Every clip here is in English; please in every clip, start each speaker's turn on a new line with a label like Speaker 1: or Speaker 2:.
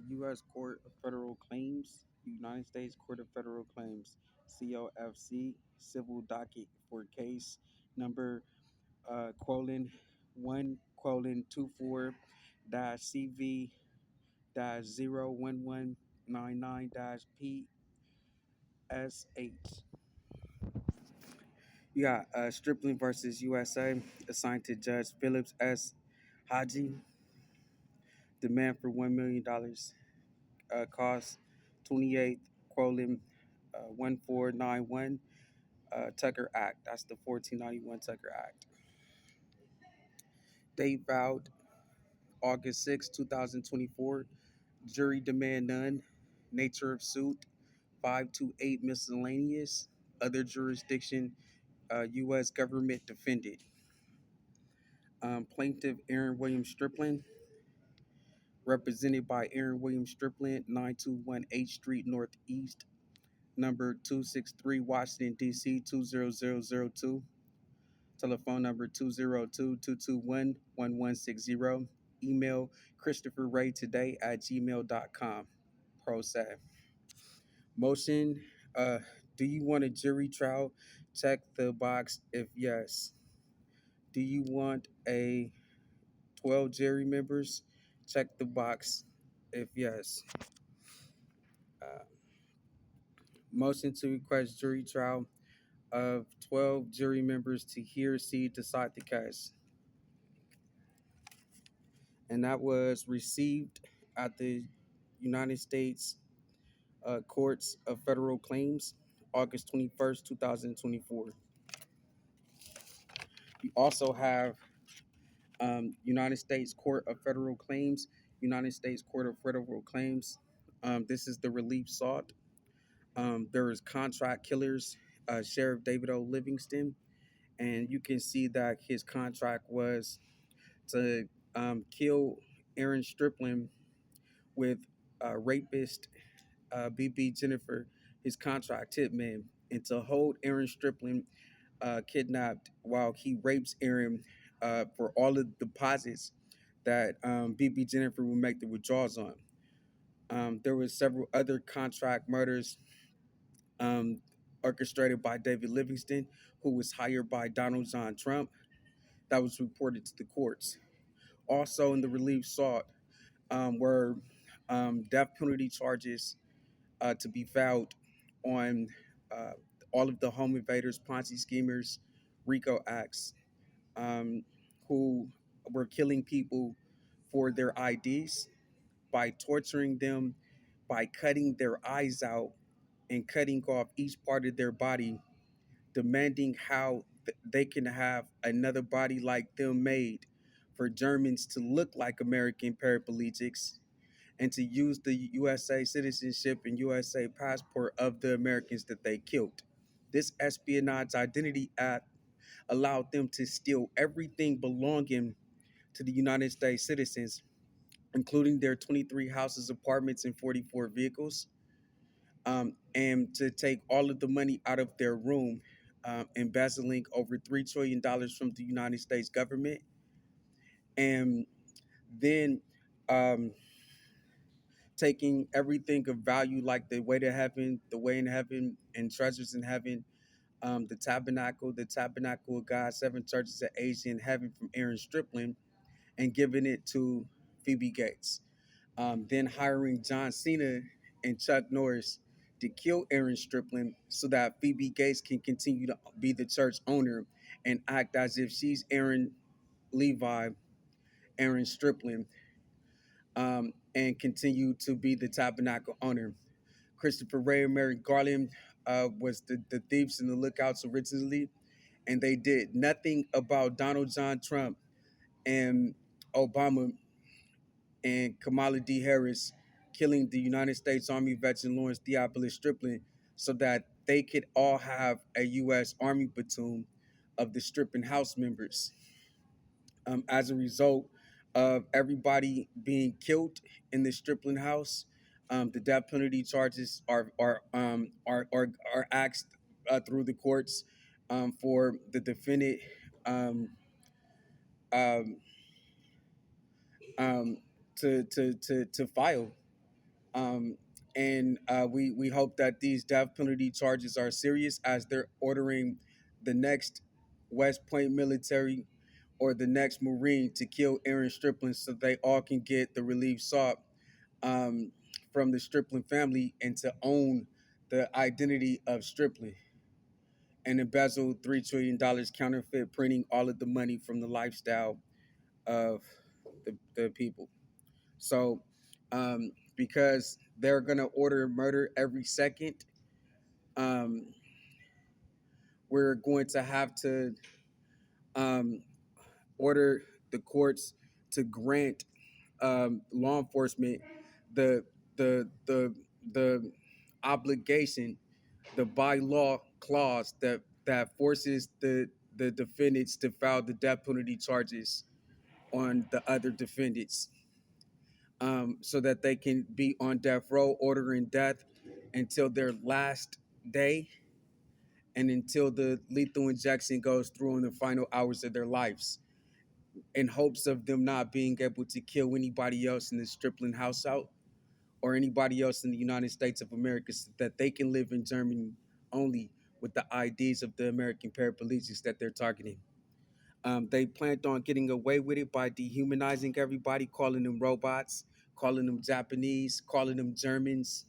Speaker 1: U.S. Court of Federal Claims, United States Court of Federal Claims, COFC, civil docket for case number colon 1:24 dash CV dash 01199 dash PSH. You got Striplin versus USA, assigned to Judge Phillips S. Haji. Demand for $1 million. Cost 28th colon 1491 Tucker Act. That's the 1491 Tucker Act. Date filed August 6, 2024. Jury demand none. Nature of suit 528 miscellaneous. Other jurisdiction U.S. government defended. Plaintiff Aaren Williams Striplin, represented by Aaren Williams Striplin, 921 H Street Northeast, number 263 Washington, D.C. 20002. Telephone number 202-221-1160. Email ChristopherRayToday@gmail.com. Pro se. Motion, do you want a jury trial? Check the box if yes. Do you want a 12 jury members? Check the box if yes. Motion to request jury trial of 12 jury members to hear, see, decide the case. And that was received at the United States Courts of Federal Claims, August 21st, 2024. We also have United States Court of Federal Claims, United States Court of Federal Claims. This is the relief sought. There is contract killers, Sheriff David O. Livingston, and you can see that his contract was to kill Aaron Striplin with rapist BB Jennifer, his contract hitman, and to hold Aaron Striplin kidnapped while he rapes Aaron for all the deposits that BB Jennifer will make the withdrawals on. There were several other contract murders orchestrated by David Livingston, who was hired by Donald John Trump. That was reported to the courts. Also in the relief sought were death penalty charges to be filed on uh, all of the home invaders, Ponzi schemers, RICO acts, who were killing people for their IDs by torturing them, by cutting their eyes out and cutting off each part of their body, demanding how they can have another body like them made for Germans to look like American paraplegics and to use the USA citizenship and USA passport of the Americans that they killed. This espionage identity act allowed them to steal everything belonging to the United States citizens, including their 23 houses, apartments, and 44 vehicles, and to take all of the money out of their room, embezzling over $3 trillion from the United States government, and then taking everything of value like the way to heaven, the way in heaven, and treasures in heaven, the tabernacle of God, seven churches of Asia in heaven from Aaron Striplin, and giving it to Phoebe Gates. Then hiring John Cena and Chuck Norris to kill Aaron Striplin so that Phoebe Gates can continue to be the church owner and act as if she's Aaron Levi, Aaron Striplin, and continue to be the tabernacle owner. Christopher Ray and Mary Garland was the thieves and the lookouts originally, and they did nothing about Donald John Trump and Obama and Kamala D. Harris killing the United States Army veteran Lawrence Theophilus Striplin so that they could all have a U.S. Army platoon of the Striplin House members. As a result of everybody being killed in the Striplin house, the death penalty charges are asked through the courts for the defendant um, um, um, to file. Um, and we hope that these death penalty charges are serious, as they're ordering the next West Point military or the next Marine to kill Aaron Striplin, so they all can get the relief sought um, from the Striplin family, and to own the identity of Striplin and embezzle $3 trillion counterfeit, printing all of the money from the lifestyle of the people. So, because they're gonna order murder every second, um, we're going to have to um, order the courts to grant law enforcement the the the obligation, the by law clause that forces the defendants to file the death penalty charges on the other defendants, so that they can be on death row ordering death until their last day, and until the lethal injection goes through in the final hours of their lives, in hopes of them not being able to kill anybody else in the Striplin household or anybody else in the United States of America, so that they can live in Germany only with the IDs of the American paraplegics that they're targeting. They planned on getting away with it by dehumanizing everybody, calling them robots, calling them Japanese, calling them Germans,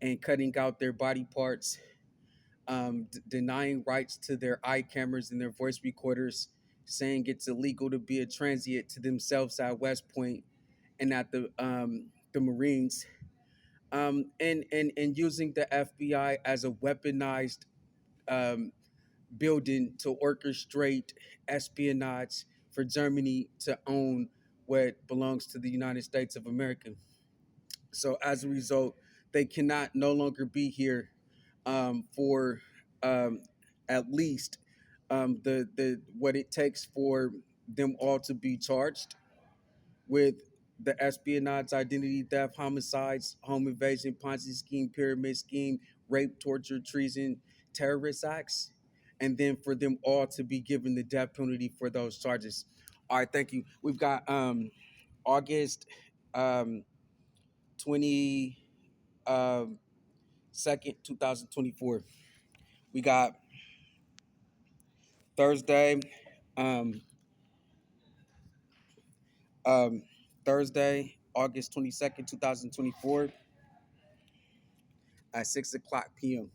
Speaker 1: and cutting out their body parts, denying rights to their eye cameras and their voice recorders, saying it's illegal to be a transient to themselves at West Point and at the Marines, and using the FBI as a weaponized um, building to orchestrate espionage for Germany to own what belongs to the United States of America. So as a result, they cannot no longer be here for um, at least the what it takes for them all to be charged with the espionage, identity theft, homicides, home invasion, Ponzi scheme, pyramid scheme, rape, torture, treason, terrorist acts, and then for them all to be given the death penalty for those charges. All right, thank you. We've got August um, 20 um, 2nd, 2024. We got Thursday, um, um, Thursday, August 22nd, 2024 at 6 o'clock p.m.